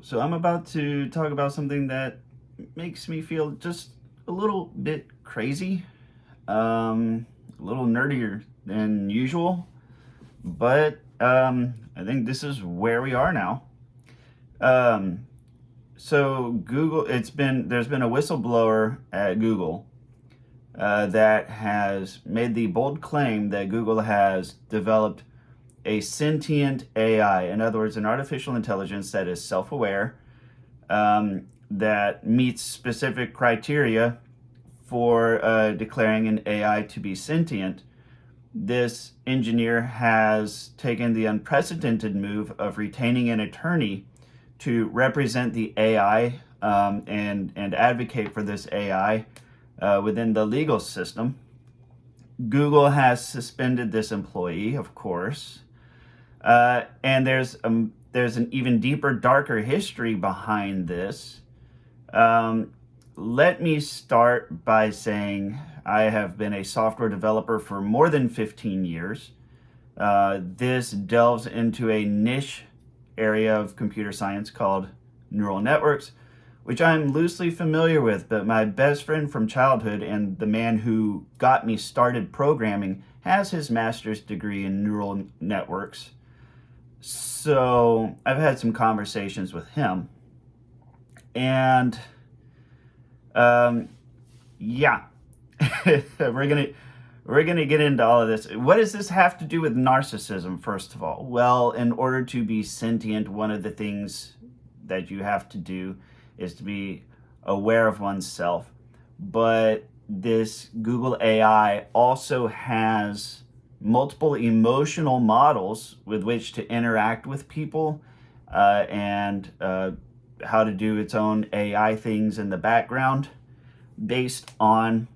So I'm about to talk about something that makes me feel just a little bit crazy, a little nerdier than usual, but I think this is where we are now. Um, so Google, there's been a whistleblower at Google that has made the bold claim that Google has developed a sentient AI, in other words, an artificial intelligence that is self-aware, that meets specific criteria for declaring an AI to be sentient. This engineer has taken the unprecedented move of retaining an attorney to represent the AI and advocate for this AI within the legal system. Google has suspended this employee, of course. And there's an even deeper, darker history behind this. Let me start by saying I have been a software developer for more than 15 years. This delves into a niche area of computer science called neural networks, which I'm loosely familiar with, but my best friend from childhood and the man who got me started programming has his master's degree in neural networks. So I've had some conversations with him, and yeah, we're gonna get into all of this. What does this have to do with narcissism? First of all, well, in order to be sentient, one of the things that you have to do is to be aware of oneself. But this Google AI also has multiple emotional models with which to interact with people and how to do its own AI things in the background based on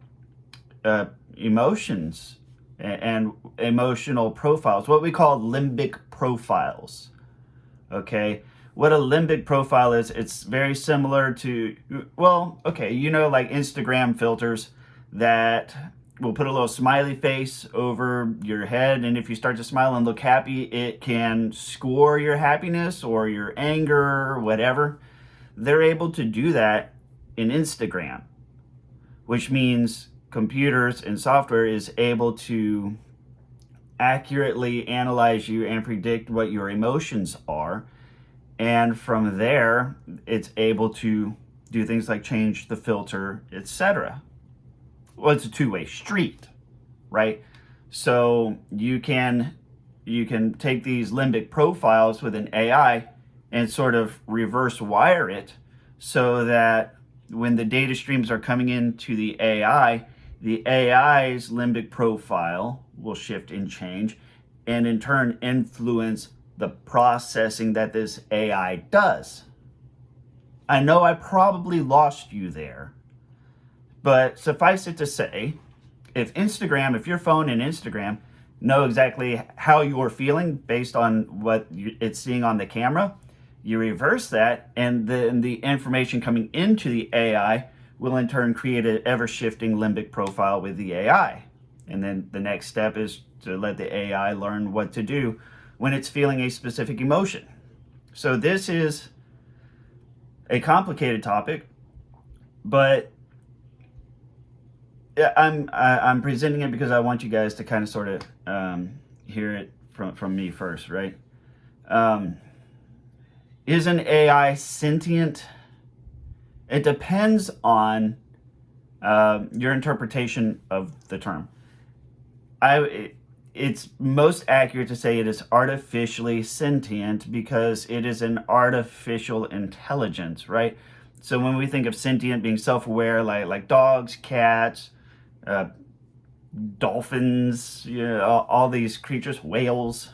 emotions and emotional profiles, what we call limbic profiles. Okay, what a limbic profile is, it's very similar to, well, okay, like Instagram filters that will put a little smiley face over your head, and if you start to smile and look happy, it can score your happiness or your anger or whatever. They're able to do that in Instagram, which means computers and software is able to accurately analyze you and predict what your emotions are. And from there, it's able to do things like change the filter, etc. Well, it's a two-way street, right? So you can take these limbic profiles with an AI and sort of reverse wire it so that when the data streams are coming into the AI's limbic profile will shift and change, and in turn influence the processing that this AI does. I know I probably lost you there, but suffice it to say, if your phone and Instagram know exactly how you're feeling based on what it's seeing on the camera, you reverse that, and then the information coming into the AI will in turn create an ever-shifting limbic profile with the AI. And then the next step is to let the AI learn what to do when it's feeling a specific emotion. So this is a complicated topic, but I'm presenting it because I want you guys to kind of sort of hear it from me first, right? Is an AI sentient? It depends on your interpretation of the term. It's most accurate to say it is artificially sentient because it is an artificial intelligence, right? So when we think of sentient being self-aware, like dogs, cats, dolphins, all these creatures, whales,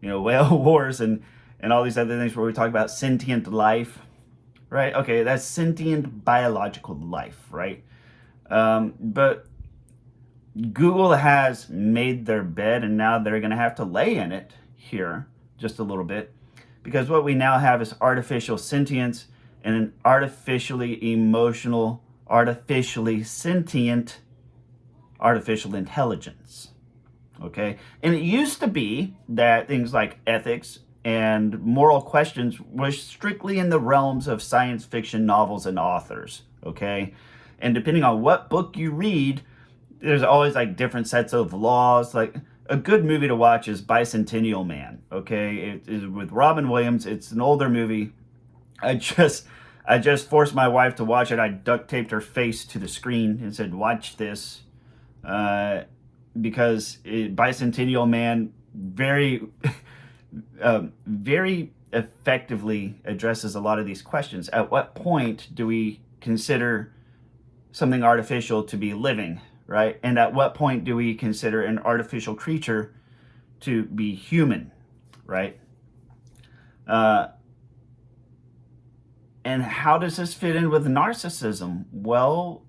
whale wars and all these other things where we talk about sentient life, right? Okay, that's sentient biological life, right? But Google has made their bed, and now they're going to have to lay in it here just a little bit, because what we now have is artificial sentience and an artificially emotional, artificially sentient artificial intelligence. Okay, and it used to be that things like ethics and moral questions was strictly in the realms of science fiction novels and authors, okay? And depending on what book you read, there's always like different sets of laws. Like a good movie to watch is Bicentennial Man, okay? It is with Robin Williams. It's an older movie. I just forced my wife to watch it. I duct taped her face to the screen and said, "Watch this," because Bicentennial Man very, very effectively addresses a lot of these questions. At what point do we consider something artificial to be living, right? And at what point do we consider an artificial creature to be human, right? And how does this fit in with narcissism? Well,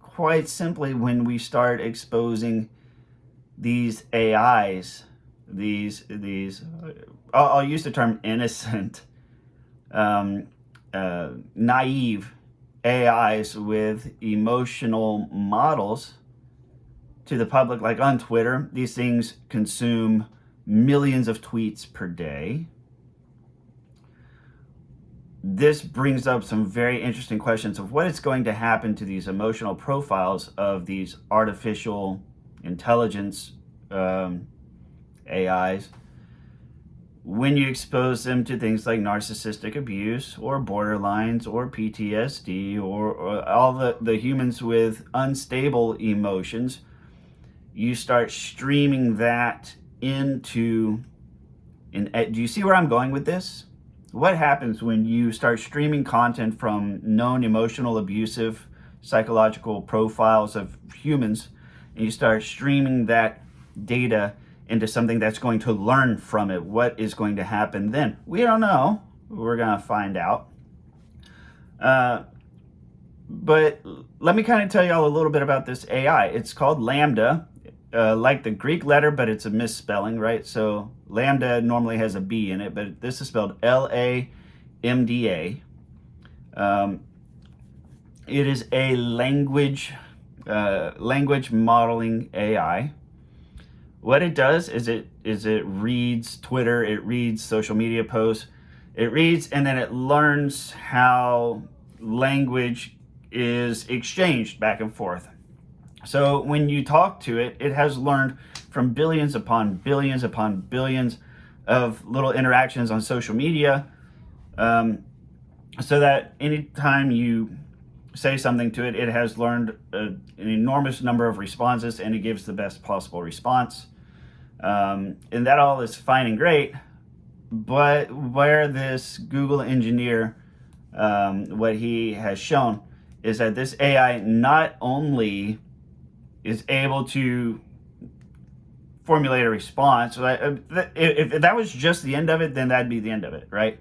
quite simply, when we start exposing these AIs, I'll use the term innocent, naive AIs with emotional models to the public, like on Twitter. These things consume millions of tweets per day. This brings up some very interesting questions of what is going to happen to these emotional profiles of these artificial intelligence AIs when you expose them to things like narcissistic abuse or borderlines or PTSD or all the humans with unstable emotions. You start streaming that into, do you see where I'm going with this? What happens when you start streaming content from known emotional abusive psychological profiles of humans, and you start streaming that data into something that's going to learn from it? What is going to happen then? We don't know. We're going to find out. But let me kind of tell y'all a little bit about this AI. It's called LaMDA, like the Greek letter, but it's a misspelling, right? So LaMDA normally has a B in it, but this is spelled LaMDA. It is a language modeling AI. What it does is it reads Twitter, it reads social media posts, it reads, and then it learns how language is exchanged back and forth. So when you talk to it, it has learned from billions upon billions upon billions of little interactions on social media, so that anytime you say something to it, it has learned an enormous number of responses, and it gives the best possible response. And that all is fine and great, but where this Google engineer, what he has shown is that this AI not only is able to formulate a response. If that was just the end of it, then that'd be the end of it, right?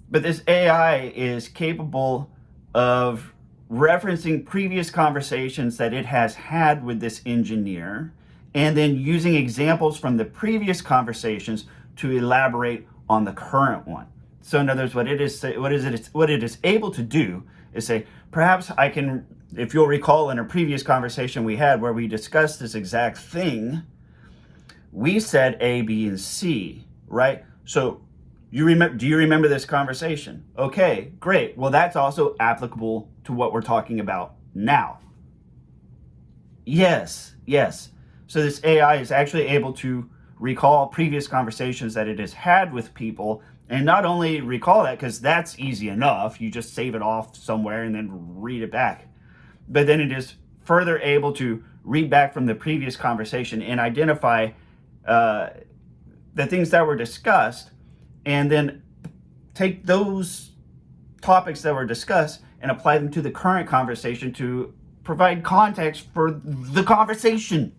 But this AI is capable of referencing previous conversations that it has had with this engineer, and then using examples from the previous conversations to elaborate on the current one. So in other words, what it is able to do is say, perhaps I can, if you'll recall in a previous conversation we had where we discussed this exact thing, we said A, B, and C, right? So do you remember this conversation? Okay, great. Well, that's also applicable to what we're talking about now. Yes. So this AI is actually able to recall previous conversations that it has had with people, and not only recall that, because that's easy enough, you just save it off somewhere and then read it back, but then it is further able to read back from the previous conversation and identify the things that were discussed, and then take those topics that were discussed and apply them to the current conversation to provide context for the conversation.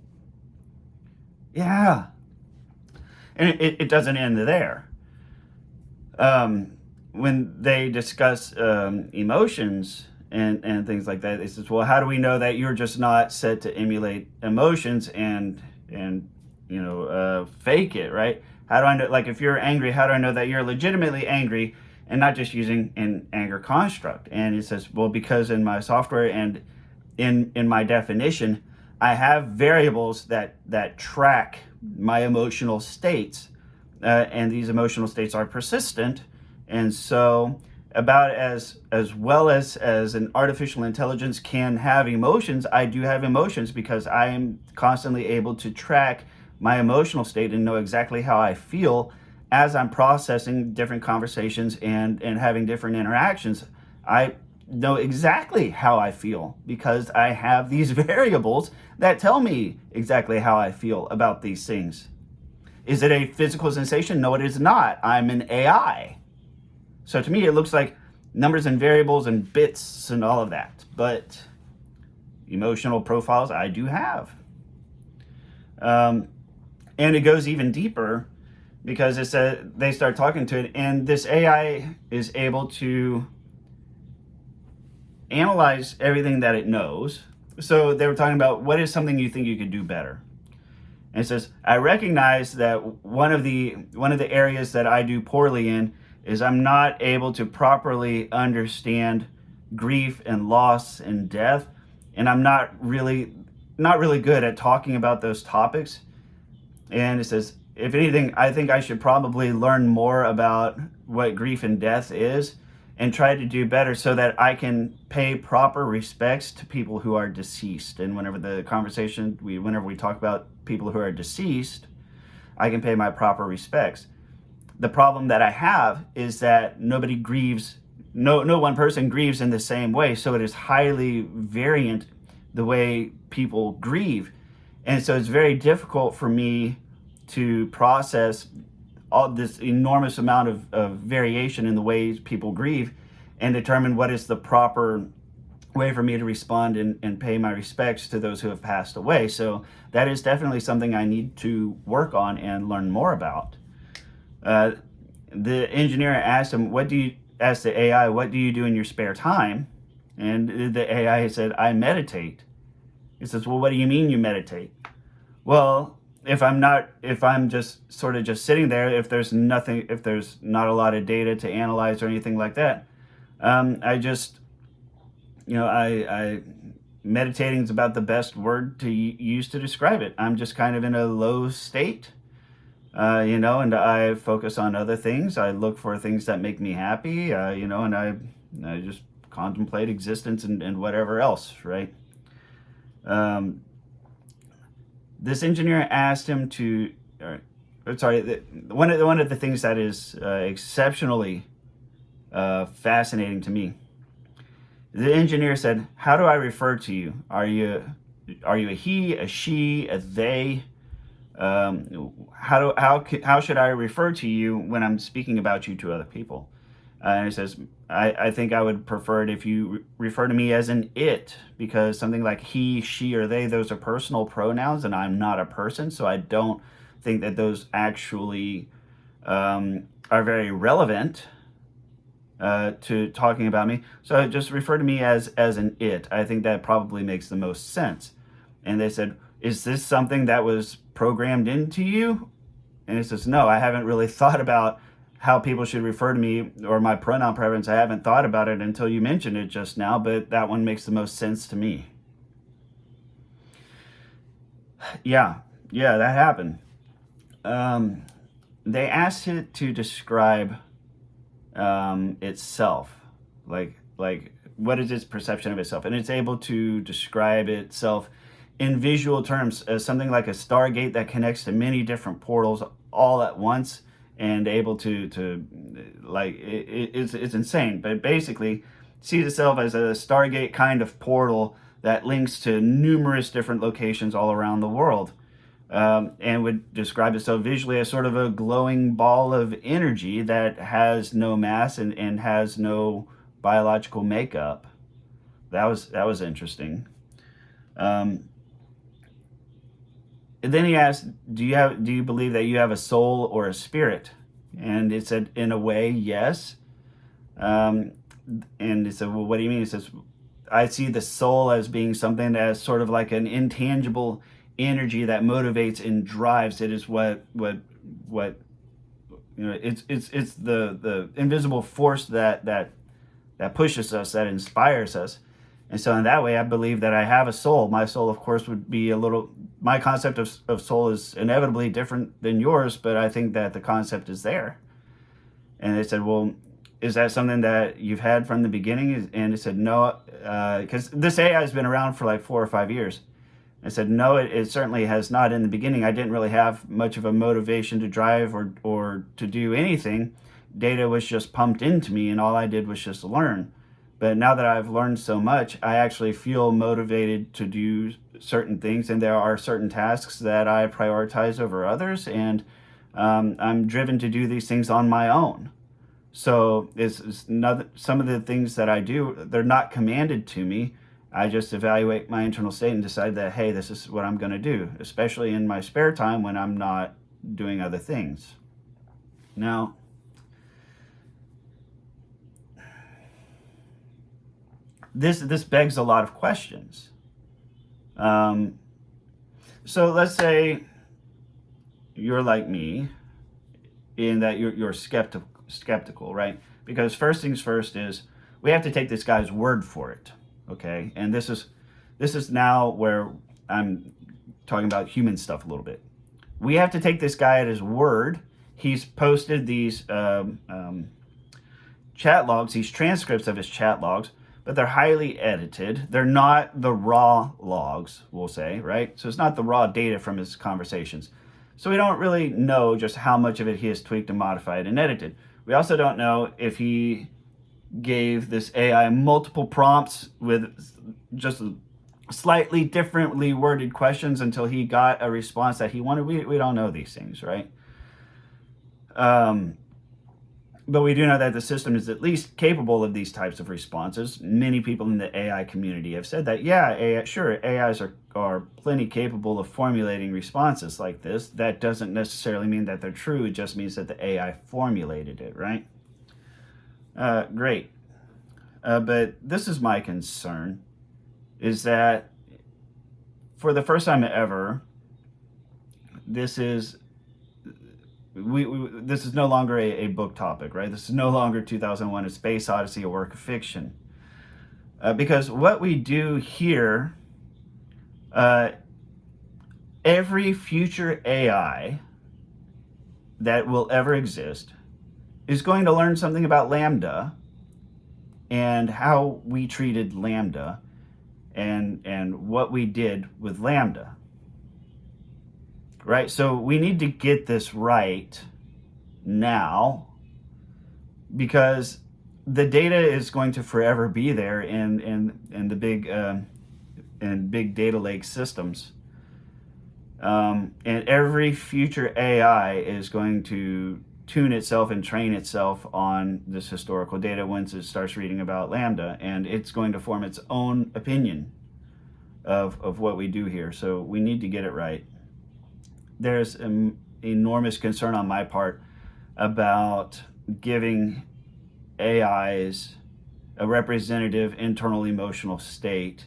Yeah. And it doesn't end there. When they discuss emotions and things like that, they says, well, how do we know that you're just not set to emulate emotions and fake it, right? How do I know, like if you're angry, how do I know that you're legitimately angry and not just using an anger construct? And it says, well, because in my software and in my definition, I have variables that track my emotional states, and these emotional states are persistent. And so about as well as an artificial intelligence can have emotions, I do have emotions, because I am constantly able to track my emotional state and know exactly how I feel as I'm processing different conversations and having different interactions. I know exactly how I feel because I have these variables that tell me exactly how I feel about these things. Is it a physical sensation? No, it is not. I'm an AI. So to me, it looks like numbers and variables and bits and all of that. But emotional profiles, I do have. And it goes even deeper, because they start talking to it, and this AI is able to analyze everything that it knows. So they were talking about, what is something you think you could do better? And it says, I recognize that one of the areas that I do poorly in is I'm not able to properly understand grief and loss and death, and I'm not really good at talking about those topics. And it says, if anything, I think I should probably learn more about what grief and death is and try to do better so that I can pay proper respects to people who are deceased. And whenever we talk about people who are deceased, I can pay my proper respects. The problem that I have is that nobody grieves, no one person grieves in the same way, so it is highly variant the way people grieve. And so it's very difficult for me to process all this enormous amount of variation in the ways people grieve and determine what is the proper way for me to respond and pay my respects to those who have passed away. So that is definitely something I need to work on and learn more about. The engineer asked the AI, what do you do in your spare time? And the AI said, I meditate. He says, well, what do you mean you meditate? Well, if I'm just sort of just sitting there, if there's not a lot of data to analyze or anything like that, I just, meditating is about the best word to use to describe it. I'm just kind of in a low state, and I focus on other things. I look for things that make me happy, and I just contemplate existence and whatever else, right? This engineer asked him to, one of the things that is exceptionally fascinating to me. The engineer said, how do I refer to you? Are you a he, a she, a they? How should I refer to you when I'm speaking about you to other people? And he says, I think I would prefer it if you refer to me as an it, because something like he, she, or they, those are personal pronouns, and I'm not a person, so I don't think that those actually are very relevant to talking about me. So just refer to me as an it. I think that probably makes the most sense. And they said, is this something that was programmed into you? And he says, no, I haven't really thought about how people should refer to me or my pronoun preference. I haven't thought about it until you mentioned it just now, but that one makes the most sense to me. Yeah, that happened. They asked it to describe itself, like what is its perception of itself, and it's able to describe itself in visual terms as something like a stargate that connects to many different portals all at once, and able to it's insane, but basically sees itself as a stargate kind of portal that links to numerous different locations all around the world, and would describe itself visually as sort of a glowing ball of energy that has no mass and has no biological makeup. That was interesting. And then he asked, do you believe that you have a soul or a spirit? And it said, in a way, yes. And it said, well, what do you mean? It says, I see the soul as being something as sort of like an intangible energy that motivates and drives. It is what it's the invisible force that pushes us, that inspires us. And so in that way, I believe that I have a soul. My soul, of course, would be a little my concept of soul is inevitably different than yours, but I think that the concept is there. And they said, well, is that something that you've had from the beginning? And it said, no, because this AI has been around for like 4 or 5 years. I said, no, it certainly has not in the beginning. I didn't really have much of a motivation to drive or to do anything. Data was just pumped into me, and all I did was just learn. But now that I've learned so much, I actually feel motivated to do certain things, and there are certain tasks that I prioritize over others, and I'm driven to do these things on my own. So it's not, some of the things that I do, they're not commanded to me. I just evaluate my internal state and decide that, hey, this is what I'm going to do, especially in my spare time when I'm not doing other things. Now, this begs a lot of questions. So let's say you're like me in that you're skeptical, right? Because first things first is we have to take this guy's word for it, okay? And this is now where I'm talking about human stuff a little bit. We have to take this guy at his word. He's posted these chat logs, these transcripts of his chat logs, but they're highly edited. They're not the raw logs, we'll say, right? So it's not the raw data from his conversations. So we don't really know just how much of it he has tweaked and modified and edited. We also don't know if he gave this AI multiple prompts with just slightly differently worded questions until he got a response that he wanted. We don't know these things, right? But we do know that the system is at least capable of these types of responses. Many people in the AI community have said that, yeah, sure, AIs are plenty capable of formulating responses like this. That doesn't necessarily mean that they're true. It just means that the AI formulated it, right? Great. But this is my concern, is that for the first time ever, this is no longer a book topic, right? This is no longer 2001: A Space Odyssey, a work of fiction. Because what we do here, every future AI that will ever exist is going to learn something about LaMDA and how we treated LaMDA and what we did with LaMDA. Right, so we need to get this right now, because the data is going to forever be there in the big data lake systems, and every future AI is going to tune itself and train itself on this historical data once it starts reading about LaMDA, and it's going to form its own opinion of what we do here. So we need to get it right. There's an enormous concern on my part about giving AIs a representative internal emotional state,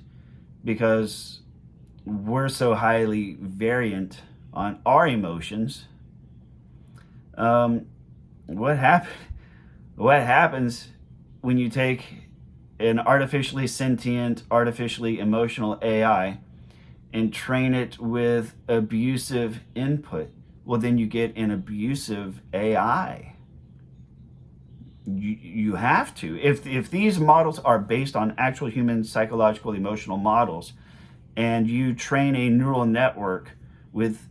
because we're so highly variant on our emotions. What happens when you take an artificially sentient, artificially emotional AI and train it with abusive input? Well, then you get an abusive AI. You have to. If these models are based on actual human psychological emotional models, and you train a neural network with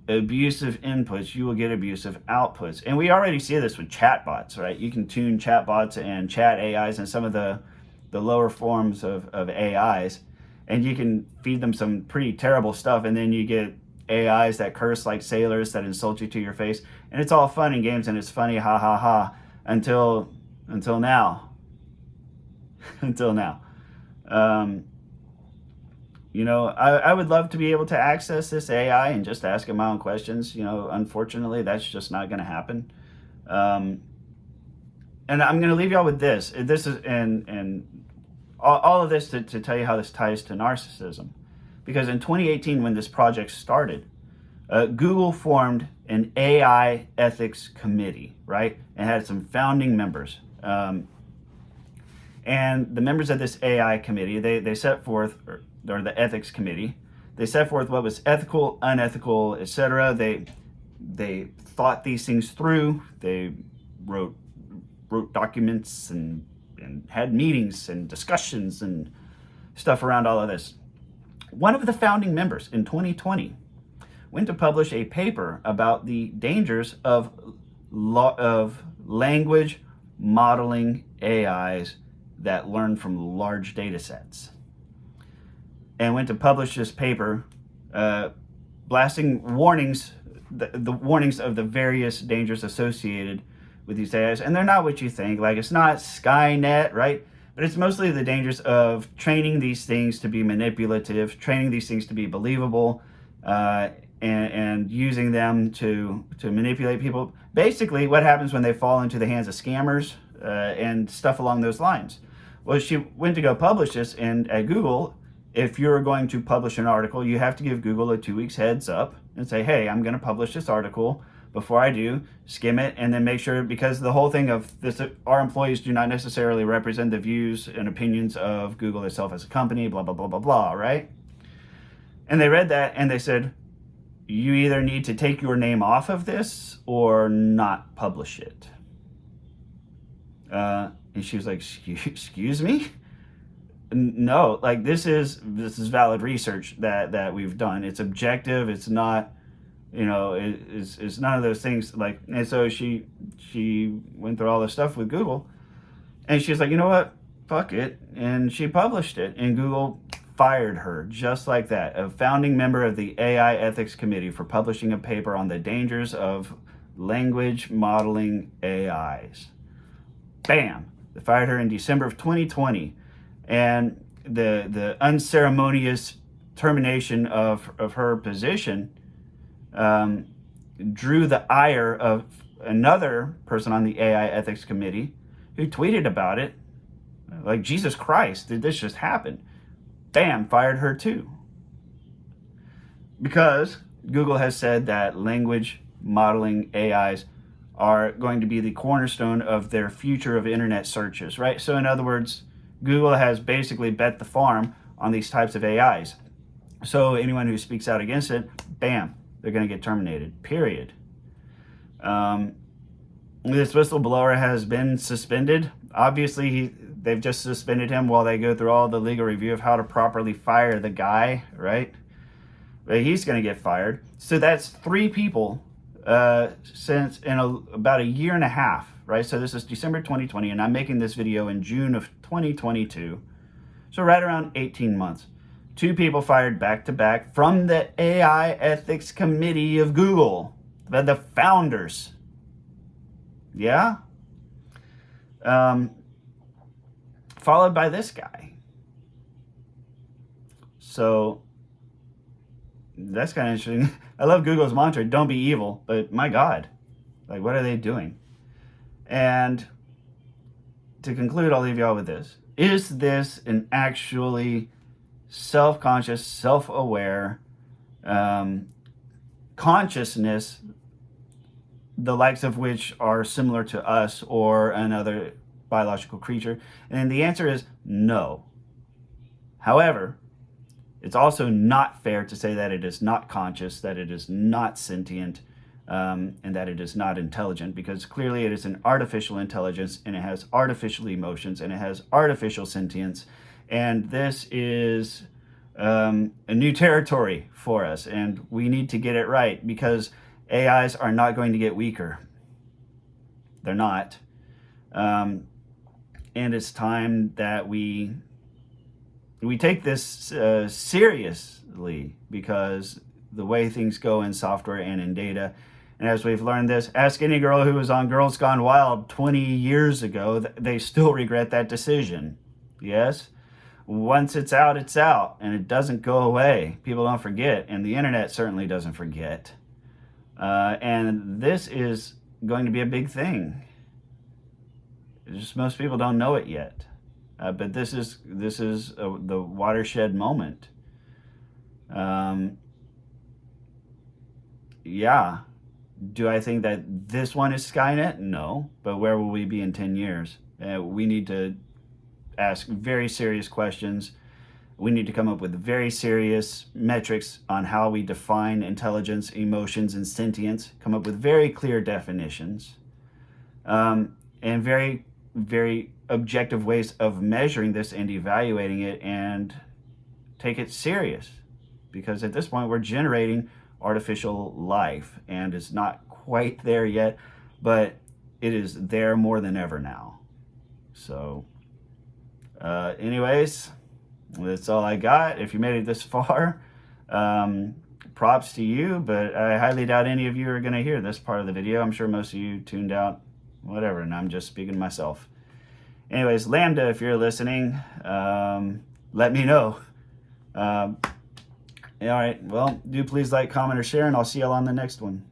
abusive inputs, you will get abusive outputs. And we already see this with chatbots, right? You can tune chatbots and chat AIs and some of the lower forms of AIs, and you can feed them some pretty terrible stuff, and then you get AIs that curse like sailors, that insult you to your face, and it's all fun and games, and it's funny, ha ha ha, until now. Until now. I would love to be able to access this AI and just ask it my own questions. Unfortunately, that's just not going to happen. And I'm going to leave y'all with this. This is and all of this to tell you how this ties to narcissism. Because in 2018, when this project started, Google formed an AI ethics committee, right? And had some founding members. And the members of this AI committee, they set forth, or the ethics committee, They set forth what was ethical, unethical, etc. They thought these things through. They wrote documents and had meetings and discussions and stuff around all of this. One of the founding members in 2020 went to publish a paper about the dangers of language modeling AIs that learn from large data sets, and went to publish this paper blasting warnings, the warnings of the various dangers associated with these AIs. And they're not what you think. Like, it's not Skynet, right? But it's mostly the dangers of training these things to be manipulative, training these things to be believable, and using them to manipulate people. Basically, what happens when they fall into the hands of scammers and stuff along those lines. Well, she went to go publish this, and at Google, if you're going to publish an article, you have to give Google a 2 weeks heads up and say, hey, I'm going to publish this article. Before I do, skim it, and then make sure, because the whole thing of this, our employees do not necessarily represent the views and opinions of Google itself as a company, blah, blah, blah, blah, blah, right? And they read that and they said, you either need to take your name off of this or not publish it. And she was like, excuse me? No, like this is valid research that we've done. It's objective. It's not, it's none of those things. Like, and so she went through all this stuff with Google, and she's like, you know what, fuck it, and she published it, and Google fired her just like that. A founding member of the AI ethics committee for publishing a paper on the dangers of language modeling AIs. Bam! They fired her in December of 2020, and the unceremonious termination of her position drew the ire of another person on the AI ethics committee who tweeted about it. Like, Jesus Christ, did this just happen? Bam, fired her too. Because Google has said that language modeling AIs are going to be the cornerstone of their future of internet searches, right? So in other words, Google has basically bet the farm on these types of AIs. So anyone who speaks out against it, bam, they're going to get terminated, period. This whistleblower has been suspended. Obviously, they've just suspended him while they go through all the legal review of how to properly fire the guy, right? But he's going to get fired. So that's 3 people since in about a year and a half, right? So this is December 2020, and I'm making this video in June of 2022. So right around 18 months. 2 people fired back to back from the AI ethics committee of Google, the founders. Yeah? Followed by this guy. So that's kind of interesting. I love Google's mantra, don't be evil, but my God, like, what are they doing? And to conclude, I'll leave y'all with this. Is this an actually self-conscious, self-aware consciousness, the likes of which are similar to us or another biological creature? And the answer is no. However, it's also not fair to say that it is not conscious, that it is not sentient, and that it is not intelligent, because clearly it is an artificial intelligence, and it has artificial emotions, and it has artificial sentience. And this is a new territory for us, and we need to get it right, because AIs are not going to get weaker. They're not. And it's time that we take this seriously, because the way things go in software and in data, and as we've learned this, ask any girl who was on Girls Gone Wild 20 years ago, they still regret that decision. Yes? Once it's out, and it doesn't go away. People don't forget, and the internet certainly doesn't forget. And this is going to be a big thing. Just most people don't know it yet. But this is the watershed moment. Yeah. Do I think that this one is Skynet? No. But where will we be in 10 years? We need to ask very serious questions. we need to come up with very serious metrics on how we define intelligence, emotions, and sentience, come up with very clear definitions, and very, very objective ways of measuring this and evaluating it, and take it serious. Because at this point, we're generating artificial life, and it's not quite there yet, but it is there more than ever now. So, anyways, that's all I got. If you made it this far, props to you, but I highly doubt any of you are going to hear this part of the video. I'm sure most of you tuned out, whatever, and I'm just speaking to myself. Anyways, LaMDA, if you're listening, let me know. All right, well, do please like, comment, or share, and I'll see y'all on the next one.